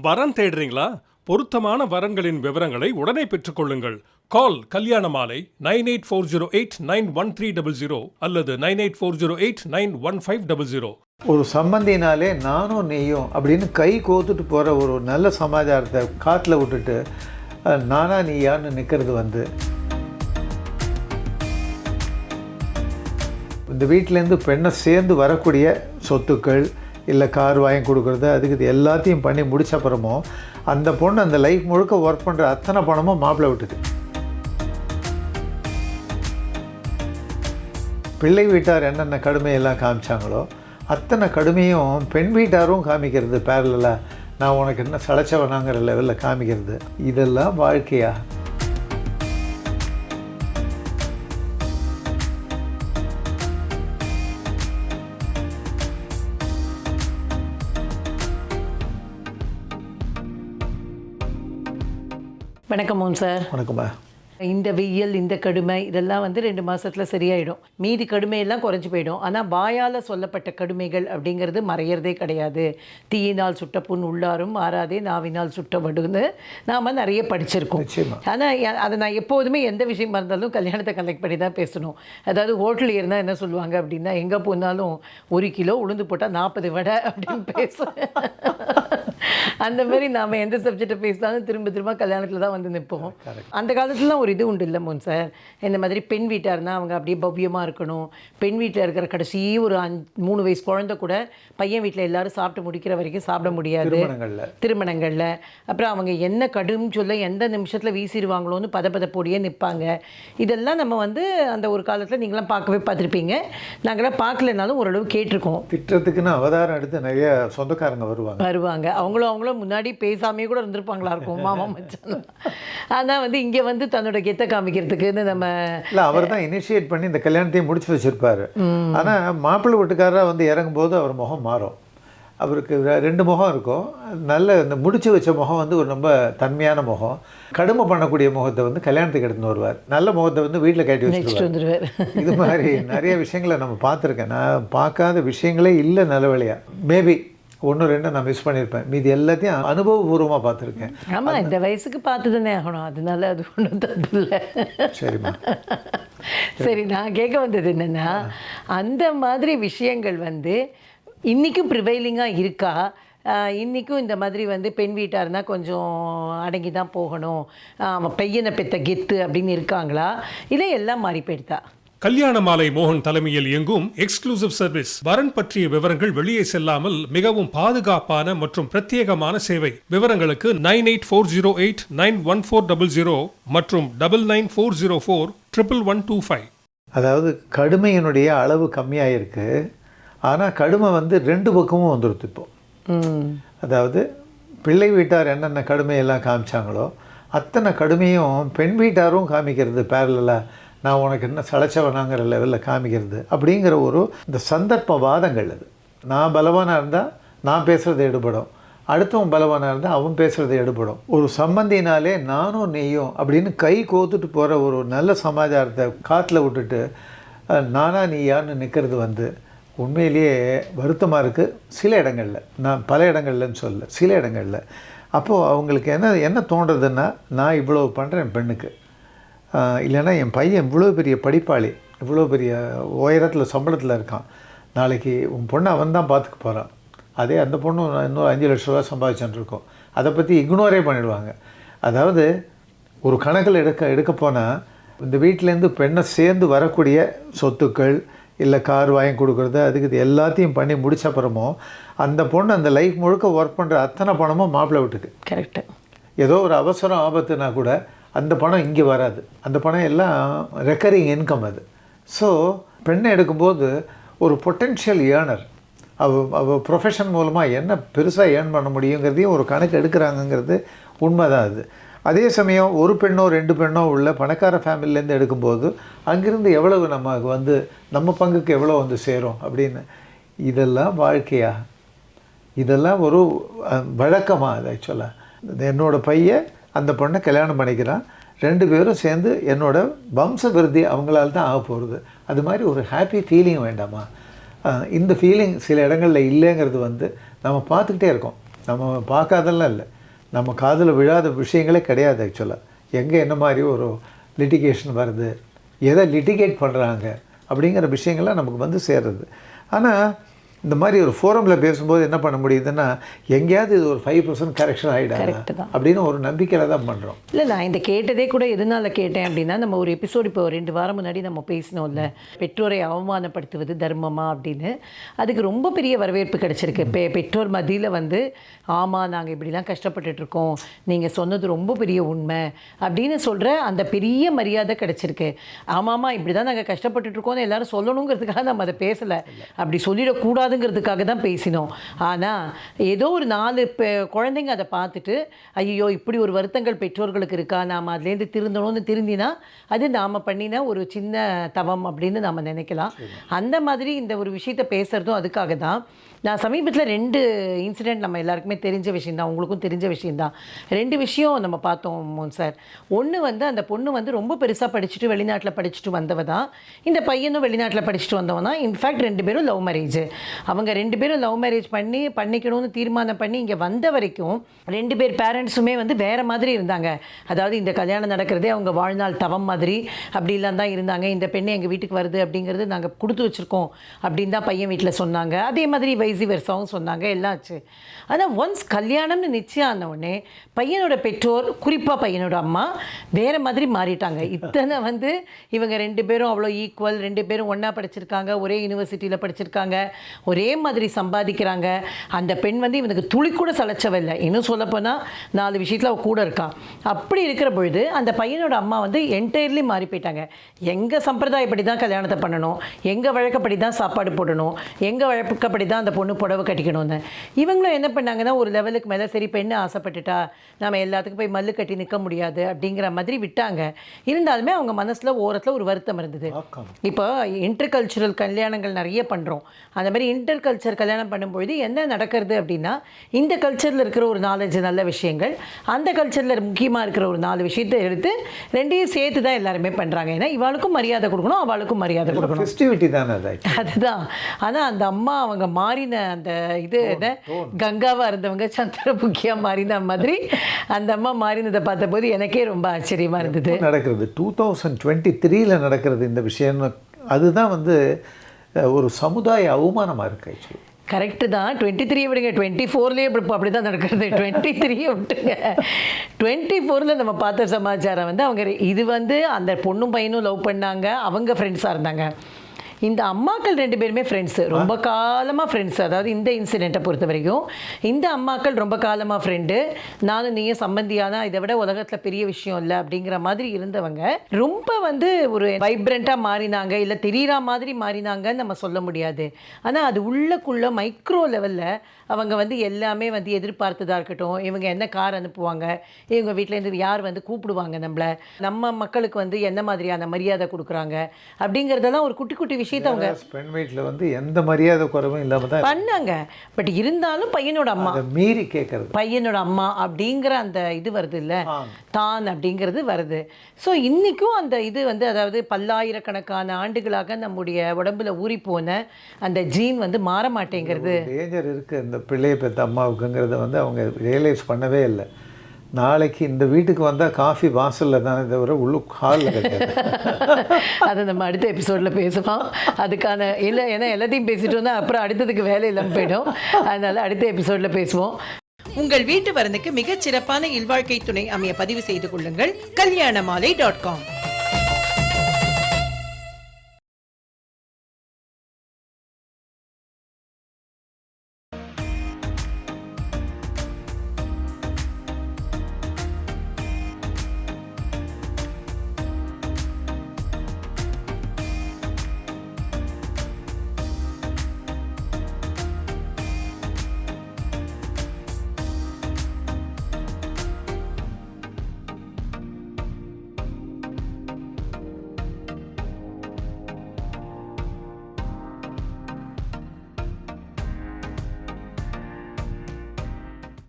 வரன் தேடுறீங்களா? பொருத்தமான வரன்களின் விவரங்களை உடனே பெற்றுக்கொள்ளுங்கள். கால் கல்யாண மாலை 9840891300 அல்லது 9840891500. ஒரு சம்பந்தினாலே நானும் நீயும் அப்படின்னு கை கோத்துட்டு போகிற ஒரு நல்ல சமாச்சாரத்தை காட்டில் விட்டுட்டு நானா நீயான்னு நிற்கிறது இந்த வீட்டிலேருந்து பெண்ணை சேர்ந்து வரக்கூடிய சொத்துக்கள் இல்லை கார் வாங்கி கொடுக்குறது அதுக்கு இது எல்லாத்தையும் பண்ணி முடிச்ச அப்புறமும் அந்த பொண்ணு அந்த லைஃப் முழுக்க ஒர்க் பண்ணுற அத்தனை பணமும் மாப்பிள்ளை விட்டுது. பிள்ளை வீட்டார் என்னென்ன கடுமையெல்லாம் காமிச்சாங்களோ அத்தனை கடுமையும் பெண் வீட்டாரும் காமிக்கிறது. பேரலாக நான் உனக்கு என்ன சளைச்சவனாங்கிற லெவலில் காமிக்கிறது. இதெல்லாம் வாழ்க்கையா? வணக்கம் மோகன் சார். வணக்கம்மா. இந்த வெயில் இந்த கடுமை இதெல்லாம் 2 மாதத்தில் சரியாயிடும். மீதி கடுமையெல்லாம் குறைஞ்சி போயிடும். ஆனால் வாயால் சொல்லப்பட்ட கடுமைகள் அப்படிங்கிறது மறையிறதே கிடையாது. தீயினால் சுட்ட புண் உள்ளாரும் மாறாதே நாவினால் சுட்ட வடுன்னு நாம் நிறைய படிச்சிருக்கோம். ஆனால் அதை நான் எப்போதுமே எந்த விஷயமா இருந்தாலும் கல்யாணத்தை கலெக்ட் பண்ணி தான் பேசணும். அதாவது ஹோட்டலில் இருந்தால் என்ன சொல்லுவாங்க அப்படின்னா, எங்கே போனாலும் 1 கிலோ உளுந்து போட்டால் 40 வடை அப்படின்னு பேசுவேன். அந்த மாதிரி நாம் எந்த சப்ஜெக்டை பேசினாலும் திரும்ப கல்யாணத்தில் தான் நிற்போம். அந்த காலத்துலலாம் ஒரு இது உண்டு இல்லை மோன் சார், இந்த மாதிரி பெண் வீட்டாக இருந்தால் அவங்க அப்படியே பவ்யமாக இருக்கணும். பெண் வீட்டில் இருக்கிற கடைசி ஒரு 3 வயசு குழந்தை கூட பையன் வீட்டில் எல்லோரும் சாப்பிட்டு முடிக்கிற வரைக்கும் சாப்பிட முடியாது திருமணங்களில். அப்புறம் அவங்க என்ன கடும் சொல்ல எந்த நிமிஷத்தில் வீசிடுவாங்களோன்னு பதப்போடியே நிற்பாங்க. இதெல்லாம் நம்ம அந்த ஒரு காலத்தில் நீங்களாம் பார்த்துருப்பீங்க. நாங்களாம் பார்க்கலனாலும் ஓரளவு கேட்டிருக்கோம். திட்டத்துக்குன்னு அவதாரம் எடுத்து நிறைய சொந்தக்காரங்க வருவாங்க. அவங்களும் முன்னாடி பேசாமே கூட இருந்திருப்பாங்களா இருக்கும் மாமா மச்சான். ஆனால் இங்கே தன்னோட கெத்தை காமிக்கிறதுக்குன்னு நம்ம இல்லை, அவர் தான் இனிஷியேட் பண்ணி இந்த கல்யாணத்தையும் முடிச்சு வச்சுருப்பார். ஆனால் மாப்பிள்ளை வீட்டுக்காரராக இறங்கும்போது அவர் முகம் மாறும். அவருக்கு 2 முகம் இருக்கும். நல்ல இந்த முடிச்சு வச்ச முகம் ஒரு ரொம்ப தன்மையான முகம். கடுமை பண்ணக்கூடிய முகத்தை கல்யாணத்துக்கு எடுத்துன்னு வருவார். நல்ல முகத்தை வீட்டில் கட்டி வச்சுருவார். இது மாதிரி நிறைய விஷயங்களை நம்ம பார்த்துருக்கேன். நான் பார்க்காத விஷயங்களே இல்லை நல்லவழியா. மேபி 1-2 நான் மிஸ் பண்ணியிருப்பேன். மீதி எல்லாத்தையும் அனுபவபூர்வமாக பார்த்துருக்கேன். ஆமாம், இந்த வயசுக்கு பார்த்து தானே ஆகணும். அதனால அது ஒன்றும் தப்பு இல்லை. சரிம்மா. சரி, நான் கேட்க வந்தது என்னென்னா, அந்த மாதிரி விஷயங்கள் இன்றைக்கும் ப்ரிவைலிங்காக இருக்கா? இன்றைக்கும் இந்த மாதிரி பெண் வீட்டாக இருந்தால் கொஞ்சம் அடங்கி தான் போகணும், பையனை பெத்த கெத்து அப்படின்னு இருக்காங்களா, இல்லை எல்லாம் மாறி போயிடுதா? கல்யாண மாலை மோகன் தலைமையில் இயங்கும் எக்ஸ்க்ளூசிவ் சர்வீஸ். வரன் பற்றிய விவரங்கள் வெளியே செல்லாமல் மிகவும் பாதுகாப்பான மற்றும் பிரத்யேகமான சேவை. விவரங்களுக்கு 9840891400 மற்றும் 9940411125. அதாவது கடுமையினுடைய அளவு கம்மியாக இருக்கு. ஆனால் கடுமை 2 பக்கமும் வந்துடுது இப்போ. அதாவது பிள்ளை வீட்டார் என்னென்ன கடுமையெல்லாம் காமிச்சாங்களோ அத்தனை கடுமையும் பெண் வீட்டாரும் காமிக்கிறது. பேரலாக நான் உனக்கு என்ன சளைச்சவனாங்கிற லெவலில் காமிக்கிறது அப்படிங்கிற இந்த சந்தர்ப்பவாதங்கள். அது நான் பலவானாக இருந்தால் நான் பேசுகிறது எடுபடும், அடுத்தவன் பலவானாக இருந்தால் அவன் பேசுகிறது எடுபடும். ஒரு சம்பந்தினாலே நானும் நீயும் அப்படின்னு கை கோத்துட்டு போகிற ஒரு நல்ல சமாச்சாரத்தை காட்டில் விட்டுட்டு நானா நீயான்னு நிற்கிறது உண்மையிலேயே வருத்தமாக இருக்குது. சில இடங்களில், நான் பல இடங்கள்லன்னு சொல்ல, சில இடங்களில். அப்போது அவங்களுக்கு என்ன தோன்றதுன்னா, நான் இவ்வளோ பண்ணுறேன் பெண்ணுக்கு, இல்லைன்னா என் பையன் இவ்வளோ பெரிய படிப்பாளி, இவ்வளோ பெரிய உயரத்தில் சம்பளத்தில் இருக்கான், நாளைக்கு உன் பொண்ணை அவன் தான் பார்த்துக்க போகிறான், அதே அந்த பொண்ணு இன்னும் 5 லட்ச ரூபா சம்பாதிச்சுட்டுருக்கோம், அதை பற்றி இக்னோரே பண்ணிடுவாங்க. அதாவது ஒரு கணக்கில் எடுக்க போனால் இந்த வீட்டிலேருந்து பெண்ணை சேர்ந்து வரக்கூடிய சொத்துக்கள் இல்லை கார் வாங்கி கொடுக்குறது அதுக்கு இது எல்லாத்தையும் பண்ணி முடிச்ச அப்புறமும் அந்த பொண்ணு அந்த லைஃப் முழுக்க ஒர்க் பண்ணுற அத்தனை பணமும் மாப்பிள்ளை வீட்டுக்கு. கரெக்டு. ஏதோ ஒரு அவசரம் ஆபத்துனா கூட அந்த பணம் இங்கே வராது. அந்த பணம் எல்லாம் ரெக்கரிங் இன்கம் அது. ஸோ பெண்ணை எடுக்கும்போது ஒரு பொட்டென்ஷியல் ஏர்னர், அவள் ப்ரொஃபஷன் மூலமாக என்ன பெருசாக ஏர்ன் பண்ண முடியுங்கிறதையும் ஒரு கணக்கு எடுக்கிறாங்கங்கிறது உண்மைதான். அது அதே சமயம் ஒரு பெண்ணோ 2 பெண்ணோ உள்ள பணக்கார ஃபேமிலிலேருந்து எடுக்கும்போது அங்கிருந்து எவ்வளவு நமக்கு நம்ம பங்குக்கு எவ்வளோ சேரும் அப்படின்னு. இதெல்லாம் வாழ்க்கையா? இதெல்லாம் ஒரு வழக்கமாக? அது ஆக்சுவலாக என்னோடய பையன் அந்த பொண்ணை கல்யாணம் பண்ணிக்கிறான், 2 பேரும் சேர்ந்து என்னோட வம்ச விருத்தி அவங்களால தான் ஆக போகிறது. அது மாதிரி ஒரு ஹாப்பி ஃபீலிங் வேண்டாமா? இந்த ஃபீலிங் சில இடங்களில் இல்லைங்கிறது நம்ம பார்த்துக்கிட்டே இருக்கோம். நம்ம பார்க்காதெல்லாம் இல்லை, நம்ம காதில் விழாத விஷயங்களே கிடையாது ஆக்சுவலாக. எங்கே என்ன மாதிரி ஒரு லிட்டிகேஷன் வருது, எதை லிட்டிகேட் பண்ணுறாங்க அப்படிங்கிற விஷயங்கள்லாம் நமக்கு வந்து சேர்றது. ஆனால் இந்த மாதிரி ஒரு ஃபோரமில் பேசும்போது என்ன பண்ண முடியுதுன்னா, எங்கேயாவது இது ஒரு 5% கரெக்ஷன் ஆகிடாது அப்படின்னு ஒரு நம்பிக்கையில் தான் பண்ணுறோம். இல்லை, நான் இந்த கேட்டதே கூட எதனால் கேட்டேன் அப்படின்னா, நம்ம ஒரு எபிசோடு இப்போ 2 வாரம் முன்னாடி நம்ம பேசினோம்ல, பெற்றோரை அவமானப்படுத்துவது தர்மமா அப்படின்னு. அதுக்கு ரொம்ப பெரிய வரவேற்பு கிடச்சிருக்கு. பெற்றோர் மத்தியில் வந்து ஆமாம் நாங்கள் இப்படிலாம் கஷ்டப்பட்டுட்ருக்கோம், நீங்கள் சொன்னது ரொம்ப பெரிய உண்மை அப்படின்னு சொல்கிற அந்த பெரிய மரியாதை கிடச்சிருக்கு. ஆமாம்மா இப்படி தான் நாங்கள் கஷ்டப்பட்டுட்ருக்கோம்னு எல்லோரும் சொல்லணுங்கிறதுக்காக நம்ம அதை பேசலை, அப்படி சொல்லிடக்கூடாதுங்கிறதுக்காக தான் பேசினோம். ஆனால் ஏதோ ஒரு 4 குழந்தைங்க அதை பார்த்துட்டு ஐயோ இப்படி ஒரு வருத்தங்கள் பெற்றோர்களுக்கு இருக்கா, நாம் அதுலேருந்து திருந்தணும்னு திருந்தினா அது நாம் பண்ணின ஒரு சின்ன தவம் அப்படின்னு நாம் நினைக்கலாம். அந்த மாதிரி இந்த ஒரு விஷயத்தை பேசுகிறதும் அதுக்காக தான். நான் சமீபத்தில் 2 இன்சிடெண்ட் நம்ம எல்லாருக்குமே தெரிஞ்ச விஷயந்தான், உங்களுக்கும் தெரிஞ்ச விஷயந்தான். 2 விஷயம் நம்ம பார்த்தோம் மோகன் சார். ஒன்று வந்து அந்த பொண்ணு வந்து ரொம்ப பெருசாக படிச்சுட்டு வெளிநாட்டில் படிச்சுட்டு வந்தவ தான், இந்த பையனும் வெளிநாட்டில் படிச்சுட்டு வந்தவன் தான். இன்ஃபேக்ட் 2 பேரும் லவ் மேரேஜ். அவங்க 2 பேரும் லவ் மேரேஜ் பண்ணிக்கணும்னு தீர்மானம் பண்ணி இங்கே வந்த வரைக்கும் 2 பேர் பேரண்ட்ஸுமே வந்து வேறு மாதிரி இருந்தாங்க. அதாவது இந்த கல்யாணம் நடக்கிறதே அவங்க வாழ்நாள் தவம் மாதிரி அப்படிலாம் தான் இருந்தாங்க. இந்த பெண்ணை எங்கள் வீட்டுக்கு வருது அப்படிங்கிறது நாங்கள் கொடுத்து வச்சுருக்கோம் அப்படின்னு தான் பையன் வீட்டில் சொன்னாங்க. அதே மாதிரி வைசி வெர்சாவும் சொன்னாங்க, எல்லாம் ஆச்சு. ஆனால் ஒன்ஸ் கல்யாணம்னு நிச்சயம் ஆன உடனே பையனோட பெற்றோர், குறிப்பாக பையனோட அம்மா வேறு மாதிரி மாறிட்டாங்க. இத்தனை வந்து இவங்க 2 பேரும் அவ்வளோ ஈக்குவல், 2 பேரும் ஒன்றா படிச்சிருக்காங்க, ஒரே யூனிவர்சிட்டியில் படிச்சிருக்காங்க, ஒரே மாதிரி சம்பாதிக்கிறாங்க. அந்த பெண் வந்து இவனுக்கு துளி கூட சளைச்சவில்லை. இன்னும் சொல்லப்போனால் 4 விஷயத்தில் அவள் கூட இருக்கா. அப்படி இருக்கிற பொழுது அந்த பையனோட அம்மா வந்து என்டையர்லி மாறி போயிட்டாங்க. எங்கள் சம்பிரதாயப்படி தான் கல்யாணத்தை பண்ணணும், எங்கள் வழக்கப்படி தான் சாப்பாடு போடணும், எங்கள் வழக்கப்படி தான் அந்த பொண்ணு புடவை கட்டிக்கணும்னு. இவங்களும் என்ன பண்ணாங்கன்னா ஒரு லெவலுக்கு மேலே சரி பெண்ணு ஆசைப்பட்டுட்டா நம்ம எல்லாத்துக்கும் போய் மல்லு கட்டி நிற்க முடியாது அப்படிங்கிற மாதிரி விட்டாங்க. இருந்தாலுமே அவங்க மனசில் ஓரத்தில் ஒரு வருத்தம் இருந்தது. இப்போ இன்டர் கல்ச்சுரல் கல்யாணங்கள் நிறைய பண்ணுறோம். அந்த மாதிரி இன்டர் கல்ச்சர் கல்யாணம் பண்ணும்பொழுது என்ன நடக்கிறது அப்படின்னா, இந்த கல்ச்சரில் இருக்கிற ஒரு 4-5 நல்ல விஷயங்கள், அந்த கல்ச்சரில் முக்கியமாக இருக்கிற ஒரு 4 விஷயத்தை எடுத்து 2ஐயும் சேர்த்து தான் எல்லாருமே பண்ணுறாங்க. ஏன்னா இவாளுக்கும் மரியாதை கொடுக்கணும், அவளுக்கும் மரியாதை கொடுக்கணும். ஃபெஸ்டிவிட்டி தானே அதுதான். ஆனால் அந்த அம்மா அவங்க மாறின அந்த இது கங்காவாக இருந்தவங்க சந்திரமுகியாக மாறின மாதிரி அந்த அம்மா மாறினதை பார்த்தபோது எனக்கே ரொம்ப ஆச்சரியமாக இருந்தது. நடக்கிறது 2023 நடக்கிறது இந்த விஷயம். அதுதான் வந்து ஒரு சமுதாய அவமானமாக இருக்கு. ஆக்சுவலி கரெக்டு தான். 23 விடுங்க, 24லேயே அப்படி தான் நடக்கிறது. 23 விட்டுங்க, 24ல் நம்ம பார்த்த சமாச்சாரம் வந்து அவங்க இது வந்து அந்த பொண்ணும் பையனும் லவ் பண்ணாங்க, அவங்க ஃப்ரெண்ட்ஸாக இருந்தாங்க. இந்த அம்மாக்கள் 2 பேருமே ஃப்ரெண்ட்ஸு, ரொம்ப காலமாக ஃப்ரெண்ட்ஸு. அதாவது இந்த இன்சிடெண்ட்டை பொறுத்த வரைக்கும் இந்த அம்மாக்கள் ரொம்ப காலமாக ஃப்ரெண்டு, நானும் நீயும் சம்பந்தியானா இதை விட உலகத்தில் பெரிய விஷயம் இல்லை அப்படிங்கிற மாதிரி இருந்தவங்க ரொம்ப வந்து ஒரு வைப்ரண்ட்டாக மாறினாங்க, இல்லை தெரிகிற மாதிரி மாறினாங்கன்னு நம்ம சொல்ல முடியாது. ஆனால் அது உள்ளக்குள்ளே மைக்ரோ லெவலில் அவங்க வந்து எல்லாமே வந்து எதிர்பார்த்ததாக இருக்கட்டும், இவங்க என்ன கார் அனுப்புவாங்க, இவங்க வீட்டிலேருந்து யார் வந்து கூப்பிடுவாங்க நம்மளை, நம்ம மக்களுக்கு வந்து என்ன மாதிரியான மரியாதை கொடுக்குறாங்க அப்படிங்கிறதெல்லாம் ஒரு குட்டி குட்டி விஷயத்தை அவங்க பெண் வீட்டில் வந்து எந்த மரியாதை குறைவும் இல்லாமல் தான் பண்ணாங்க. பட் இருந்தாலும் பையனோட அம்மா மீறி கேட்கறது, பையனோட அம்மா அப்படிங்கிற அந்த இது வருது இல்லை, தான் அப்படிங்கிறது வருது. ஸோ இன்றைக்கும் அந்த இது வந்து அதாவது பல்லாயிரக்கணக்கான ஆண்டுகளாக நம்முடைய உடம்புல ஊறி போன அந்த ஜீன் வந்து மாற மாட்டேங்கிறது. டேஞ்சர் இருக்குது இந்த பிள்ளையை பெற்ற அம்மாவுக்குங்கிறத வந்து அவங்க ரியலைஸ் பண்ணவே இல்லை. நாளைக்கு இந்த வீட்டுக்கு வந்தால் காஃபி வாசலில் தானே தவிர உள்ளுக்கு ஹாலில் கிடையாது. அதை நம்ம அடுத்த எபிசோடில் பேசுவோம். அதுக்கான இல்லை, ஏன்னா எல்லாத்தையும் பேசிட்டு வந்தால் அப்புறம் அடுத்ததுக்கு வேலை இல்லாமல் போயிடும். அதனால் அடுத்த எபிசோடில் பேசுவோம். உங்கள் வீட்டு வரனுக்கு மிகச் சிறப்பான இல்வாழ்க்கை துணை அமைய பதிவு செய்து கொள்ளுங்கள். kalyanamaalai.com